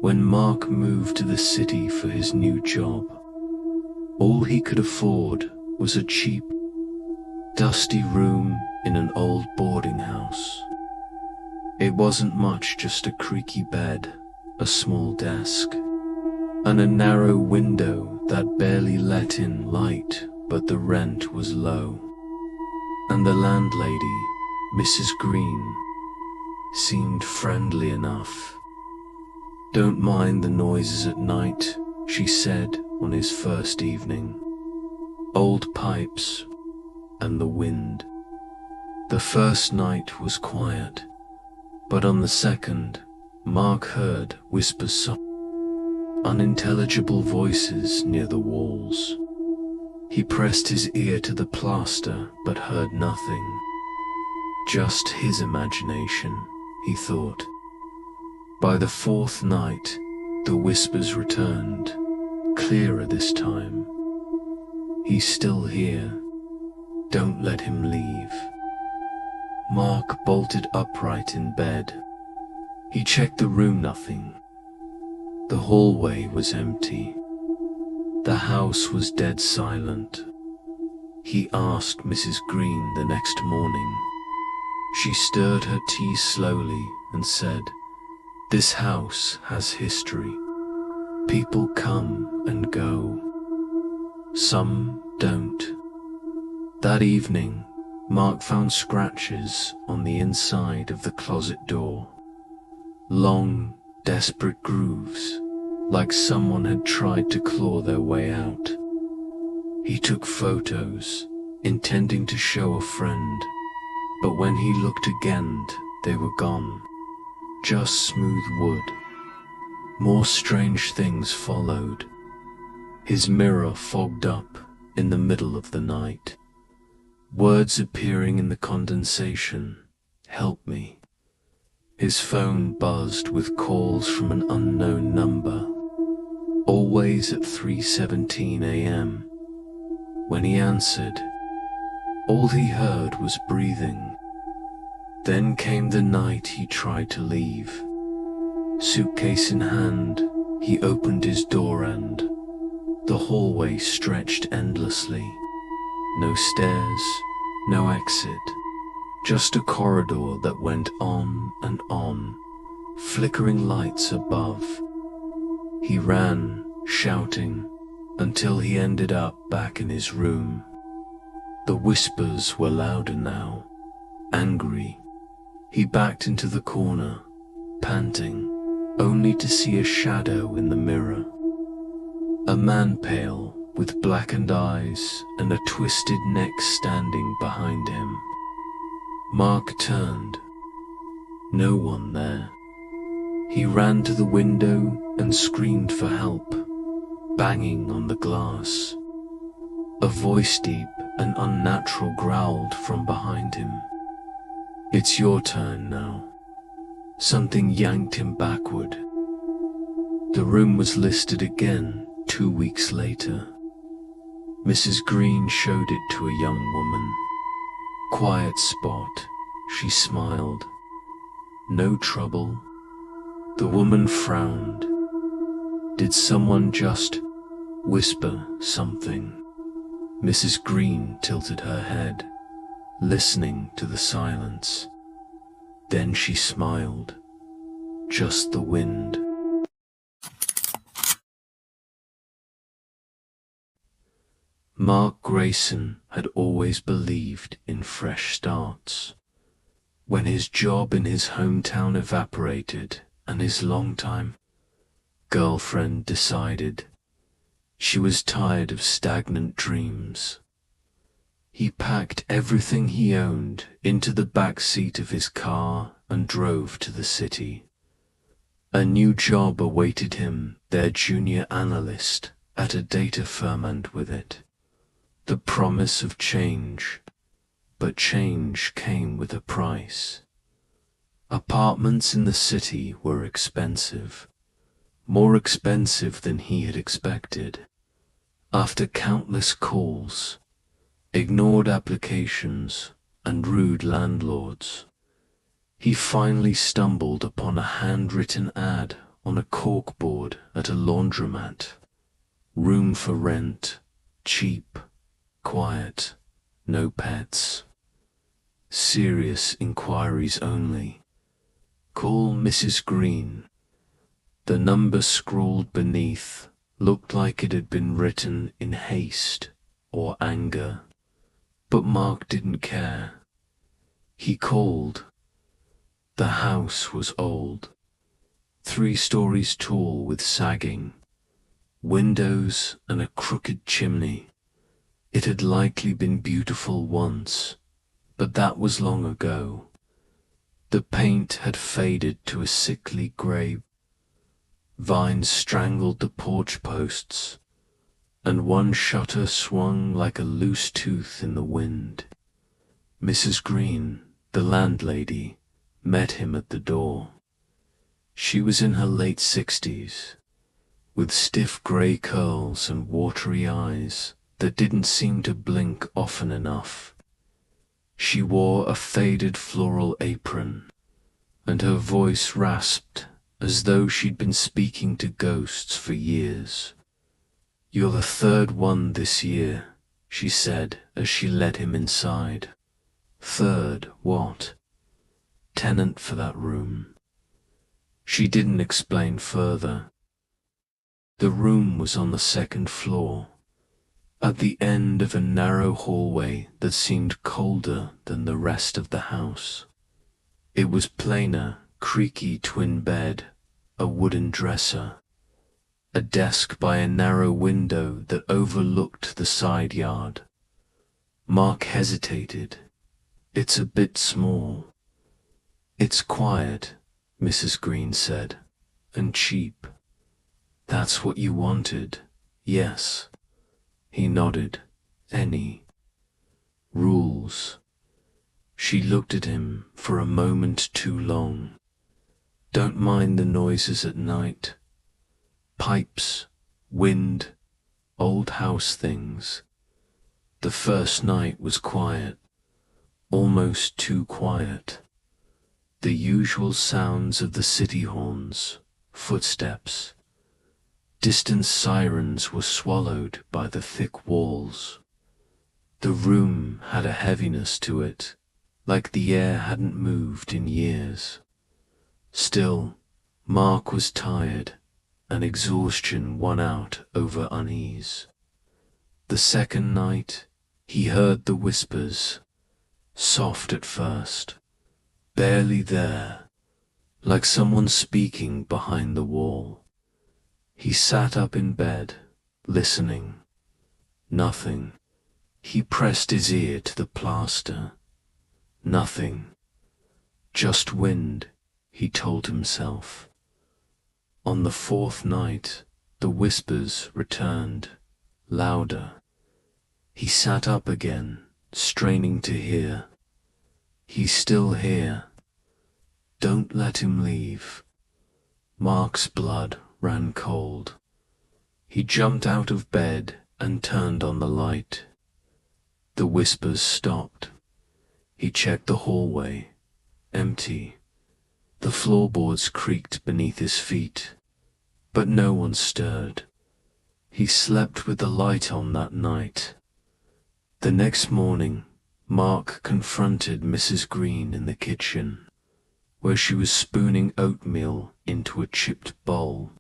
When Mark moved to the city for his new job, all he could afford was a cheap, dusty room in an old boarding house. It wasn't much, just a creaky bed, a small desk, and a narrow window that barely let in light, but the rent was low. And the landlady, Mrs. Green, seemed friendly enough. "Don't mind the noises at night," she said on his first evening. "Old pipes and the wind." The first night was quiet, but on the second, Mark heard whispers, unintelligible voices near the walls. He pressed his ear to the plaster but heard nothing. Just his imagination, he thought. By the fourth night, the whispers returned, clearer this time. "He's still here. Don't let him leave." Mark bolted upright in bed. He checked the room, nothing. The hallway was empty. The house was dead silent. He asked Mrs. Green the next morning. She stirred her tea slowly and said, "This house has history. People come and go. Some don't." That evening, Mark found scratches on the inside of the closet door. Long, desperate grooves, like someone had tried to claw their way out. He took photos, intending to show a friend, but when he looked again, they were gone. Just smooth wood. More strange things followed. His mirror fogged up in the middle of the night. Words appearing in the condensation. "Help me." His phone buzzed with calls from an unknown number, always at 3:17 a.m. When he answered, all he heard was breathing. Then came the night he tried to leave. Suitcase in hand, he opened his door and the hallway stretched endlessly. No stairs, no exit, just a corridor that went on and on, flickering lights above. He ran, shouting, until he ended up back in his room. The whispers were louder now, angry. He backed into the corner, panting, only to see a shadow in the mirror. A man, pale, with blackened eyes and a twisted neck, standing behind him. Mark turned. No one there. He ran to the window and screamed for help, banging on the glass. A voice, deep and unnatural, growled from behind him. "It's your turn now." Something yanked him backward. The room was listed again 2 weeks later. Mrs. Green showed it to a young woman. "Quiet spot," she smiled. "No trouble." The woman frowned. Did someone just whisper something? Mrs. Green tilted her head, listening to the silence. Then she smiled. Just the wind. Mark Grayson had always believed in fresh starts. When his job in his hometown evaporated and his longtime girlfriend decided she was tired of stagnant dreams, he packed everything he owned into the back seat of his car and drove to the city. A new job awaited him, their junior analyst at a data firm, and with it, the promise of change. But change came with a price. Apartments in the city were expensive, more expensive than he had expected. After countless calls, ignored applications, and rude landlords, he finally stumbled upon a handwritten ad on a corkboard at a laundromat. Room for rent, cheap, quiet, no pets. Serious inquiries only. Call Mrs. Green. The number scrawled beneath looked like it had been written in haste or anger, but Mark didn't care. He called. The house was old, 3 stories tall with sagging windows and a crooked chimney. It had likely been beautiful once, but that was long ago. The paint had faded to a sickly grey. Vines strangled the porch posts, and one shutter swung like a loose tooth in the wind. Mrs. Green, the landlady, met him at the door. She was in her late 60s, with stiff grey curls and watery eyes that didn't seem to blink often enough. She wore a faded floral apron, and her voice rasped as though she'd been speaking to ghosts for years. "You're the 3rd one this year," she said as she led him inside. "3rd what?" "Tenant for that room." She didn't explain further. The room was on the 2nd floor, at the end of a narrow hallway that seemed colder than the rest of the house. It was plainer, creaky twin bed, a wooden dresser, a desk by a narrow window that overlooked the side yard. Mark hesitated. "It's a bit small." "It's quiet," Mrs. Green said, "and cheap." "That's what you wanted, yes?" He nodded. "Any rules?" She looked at him for a moment too long. "Don't mind the noises at night. Pipes, wind, old house things." The first night was quiet, almost too quiet. The usual sounds of the city horns, footsteps, distant sirens were swallowed by the thick walls. The room had a heaviness to it, like the air hadn't moved in years. Still, Mark was tired, and exhaustion won out over unease. The second night, he heard the whispers, soft at first, barely there, like someone speaking behind the wall. He sat up in bed, listening. Nothing. He pressed his ear to the plaster. Nothing. Just wind, he told himself. On the 4th night, the whispers returned, louder. He sat up again, straining to hear. "He's still here. Don't let him leave." Mark's blood ran cold. He jumped out of bed and turned on the light. The whispers stopped. He checked the hallway. Empty. The floorboards creaked beneath his feet, but no one stirred. He slept with the light on that night. The next morning, Mark confronted Mrs. Green in the kitchen, where she was spooning oatmeal into a chipped bowl.